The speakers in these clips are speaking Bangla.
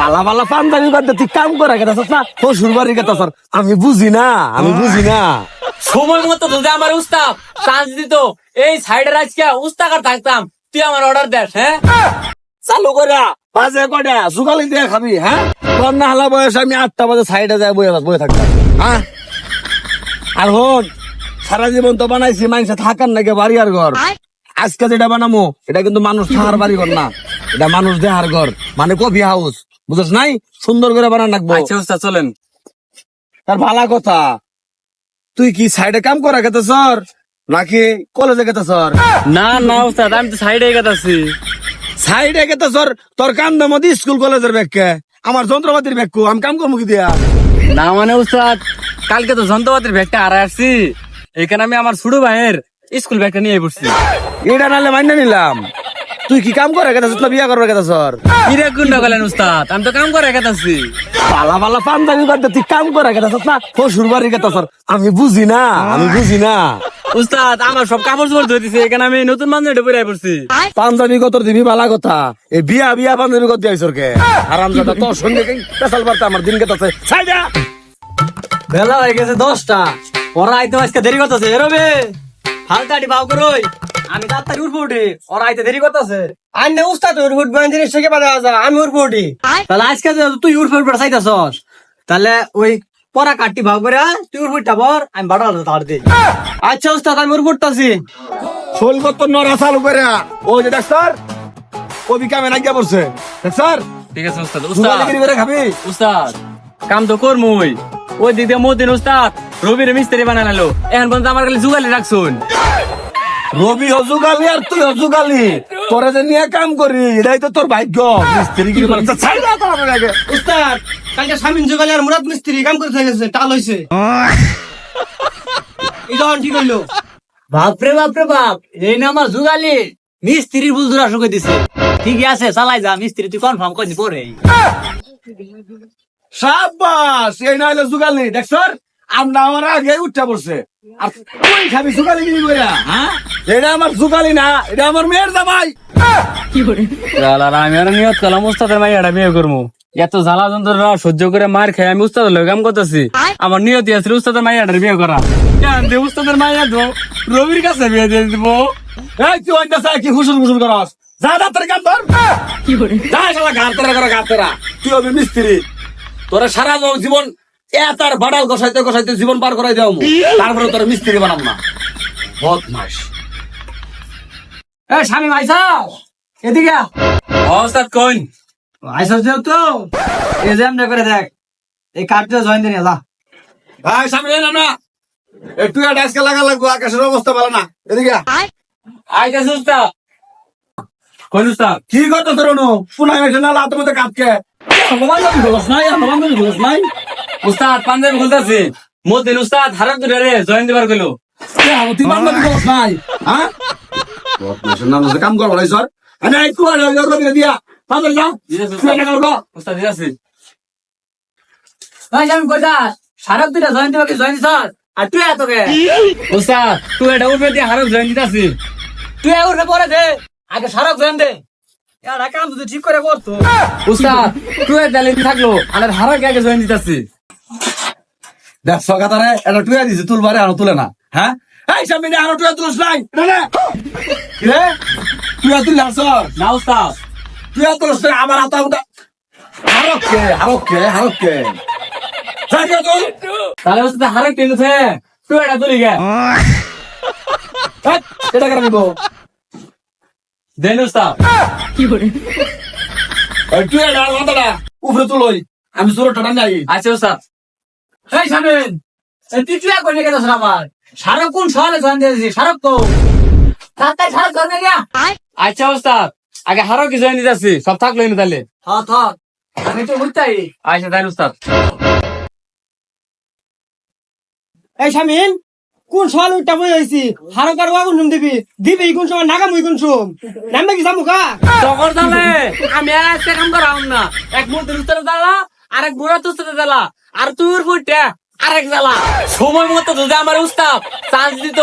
বালা বালা পাঞ্জাবি বাদে তুই কাম করে গেতাস না শ্বশুর বাড়ি গেতাস আমি বুঝি না সময় মতো যদি আমার উস্তাদ চান্স দিত এই সাইডের আজকে উস্তাকার থাকতাম তুই আমার অর্ডার দেস। হ্যাঁ চালু করে বাজে কয়টা সুগালি দিয়ে খাবি। হ্যাঁ তোর না হালা বয়স আমি 8টা বাজে সাইডে যায় বয়ে থাকতাম। হ্যাঁ আর হন সারা জীবন তো বানাইছি মানুষে থাকার নাকি বাড়ি আর ঘর। আজকে যেটা বানামো এটা কিন্তু মানুষ থাকার বাড়ি ঘর না, এটা মানুষ দেহার ঘর, মানে কফি হাউস, বুঝছ নাই? সুন্দর করে বানান রাখবো। আচ্ছা উস্তাদ চলেন। তার ভালা কথা, তুই কি সাইডে কাম করা গেতে সর নাকি কলেজে গেতে সর? না না উস্তাদ আমি তো সাইডে গেতাছি। সাইডে গেতে সর, তোর কাম দাম স্কুল কলেজের ব্যাগকে আমার যন্ত্রপাতির ব্যাগ আমি কাম করবো কি দিয়া? না মানে উস্তাদ কালকে তো যন্ত্রপাতির ব্যাগটা হারাই আসছি, এখানে আমি আমার ছোট ভাইয়ের স্কুল ব্যাগটা নিয়ে পড়ছি। এটা নাহলে মাইনে নিলাম। তুই কি কাম করে গেতাস না বিয়া করবে গেতাস? কিরে কুন্ডা গেলেন উস্তাদ, আমি তো কাম করে গেতাছি। পালা পালা পাঞ্জাবি বাদে তুই কাম করে গেতাস না শ্বশুর বাড়ি গেতাস আমি বুঝি না উস্তাদ আমার সব কাপড় চোপড় ধরে দিছে, এখানে আমি নতুন পাঞ্জাবিটা পরে পড়ছি। পাঞ্জাবি কত দিবি বালা কথা, এই বিয়া পাঞ্জাবি কত দিয়েছ কে আরাম দাদা তোর সঙ্গে পেশাল বার্তা আমার দিন গেতাছে। বেলা হয়ে গেছে 10টা, ওরা আইতে আজকে দেরি করতেছে। এরবে হালকাটি বাউ করই, আমি তাড়াতাড়ি উঠবো উঠি, ওরা আইতে দেরি করতেছে। আন্নে উস্তাদ উঠবো জিনিস থেকে বাধা যা আমি উঠবো উঠি। তাহলে আজকে তুই উঠবে চাইতেছস, তাহলে ওই পরা কাটটি ভাগ করে তুই উঠবটা বর, আমি বাড়া তাড় দিই। আচ্ছা উস্তাদ আমি উঠবটাছি। শোল কত নড়া চালু করে ও যে দেখ স্যার কবি কামে নাকি পড়ছে দেখ স্যার। ঠিক আছে উস্তাদ। সুগালি করে খাবি? উস্তাদ কাম তো করমুই, ওই দিক দিয়ে মদিন উস্তাদ রবির মিস্ত্রি বানালো, এখন পর্যন্ত আমার খালি জুগালি রাখছুন। রবি হজুগালি আর তুই হজুগালি, তোরা যে নিয়ে কাম করি এটাই তো তোর ভাগ্য। মিস্ত্রি কি উস্তাদ কালকে স্বামীন জোগালি আর মুরাদ মিস্ত্রি কাম করে গেছে, টাল হয়েছে। এটা ঠিক হইলো। বাপরে বাপ, এই না আমার জুগালি মিস্ত্রির ভুল ধরা শুকে দিছে। ঠিকই আছে চালাই যা, মিস্ত্রি তুই কনফার্ম করে পরে। সাবাস, এই না হলে জুগালি দেখ স্যার, আমরা আমার আগে উঠা পড়ছে আর তুই খাবি জুগালি কি কইরা? হ্যাঁ এটা আমার জুগালি না, এটা আমার মেয়ের জামাই। আমি আর নিয়ত করলাম উস্তাদের মাইয়াটা বিয়ে করবো, এত জ্বালা যন্ত্রণা সহ্য করে মার খেয়ে আমি উস্তাদের লোক কাম করতেছি। আমার নিয়তি আছে উস্তাদের মাইয়াটার বিয়ে করা, উস্তাদের মাইয়া তো রবির কাছে বিয়ে দিয়ে দিব। এই তুই অন্য চাই কি হুসুর করস? যা ডাক্তার কাম কর, যা শালা ঘাটতেরা তুই হবে মিস্ত্রি। তোরা সারা জীবন এতার বাড়াল কষাইতে জীবন পার করাই দেও, তারপরে তোরা মিস্ত্রি বানাম না, বদমাশ। এই স্বামী আইসা এদিকে ওস্তাদ কোন আইসা যেহেতু এই যে এমনি করে দেখ এই কার্ডটা জয়েন দিয়ে যা। ভাই সামনে না একটু আজকে লাগবো, আকাশের অবস্থা ভালো না। এদিকে আইতাছে উস্তাদ। কোন উস্তাদ? কি করতো তোর পুনাই মেশে না লাতের মধ্যে কাটকে নাই। উস্তাদ পাঞ্জাবি খুলতেছি, মদিন উস্তাদ হারাক দুটা রে জয়েন দিবার গেল। তুই বান্ধবী করস নাই? হ্যাঁ নাম কাম করবো নাই স্যার দিয়া উস্তাদ দিয়েছি। ভাই আমি কইতা হারাক দুটা জয়েন দিবাকে জয়েন দিছ আর তুই এতকে উস্তাদ তুই এটা উঠবে দিয়ে হারাক জয়েন দিতাছি। তুই উঠে পরে দে, আগে সারা জয়েন দে। এটা কাম যদি ঠিক করে করতো উস্তাদ তুই দালিন থাকলো আর হারাক আগে জয়েন দিতাছি। দেখ সকাতারে এটা টুয়া দিছে তুলবারে আর তুলে না। হ্যাঁ এই সামনে আর টুয়া তুলস নাই রে, টুয়া তুললে আসছ না উস্তাদ, টুয়া তুলস নাই আমার হাতা উঠা হারকে তাহলে উস্তাদ হারাক টেনেছে তুই এটা তুলি গে এটা করে নিব দেন উস্তাদ। টুয়া হাতাটা উপরে তুলই, আমি সুরটা নাই। আচ্ছা উস্তাদ। এই স্বামীন তুই তুই করে গেছ আমার সারা কোন সকালে জয়েন দিয়েছি সারক তো তাড়াতাড়ি সারা জয়েন দিয়া। আচ্ছা উস্তাদ আগে হারাক কি জয়েন দিতাছি, সব থাকলো না তাহলে। হ্যাঁ থাক আমি তো বুঝতাই। আচ্ছা দেন উস্তাদ। এই স্বামীন কোন সকাল উঠটা বই হয়েছি হারক আর বাবু নুম দিবি দিবি কোন সময় নাগাম হই কোন সুম নামবে কি জামুকা তখন তাহলে আমি আর আজকে কাম করাম না, এক মন্ত্রী উস্তাদে জ্বালা আর এক বুড়া উস্তাদে জ্বালা আর তুই ফুটে আরেক জ্বালা। সময় মতো যদি আমার উস্তাদ চান্স দিত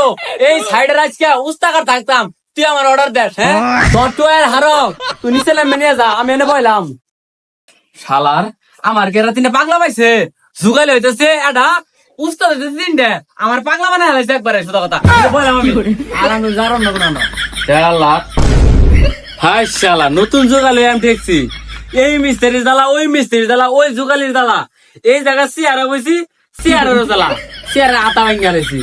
এই সাইডের আজকে উস্তাকার থাকতাম, তুই আমার অর্ডার দেস। হ্যাঁ তোর তো আর হারক তুই নিচে নামে নিয়ে যা, আমি এনে বইলাম। শালার আমার কেরা তিনটা পাগলা পাইছে জুগাইলে হইতেছে এটা উস্তাদ হইতেছে তিনটা আমার পাগলা মানে হালাইছে একবারে সোজা কথা বললাম আমি আর আমি জানার না কোনো শালা হাই শালা নতুন জোগালে আমি দেখছি এই মিস্ত্রির জ্বালা ওই মিস্ত্রির জ্বালা ওই জোগালির জ্বালা এই জায়গা চেয়ারে বসি চেয়ারেরও জ্বালা চেয়ারে আতা ভাঙ্গা রয়েছি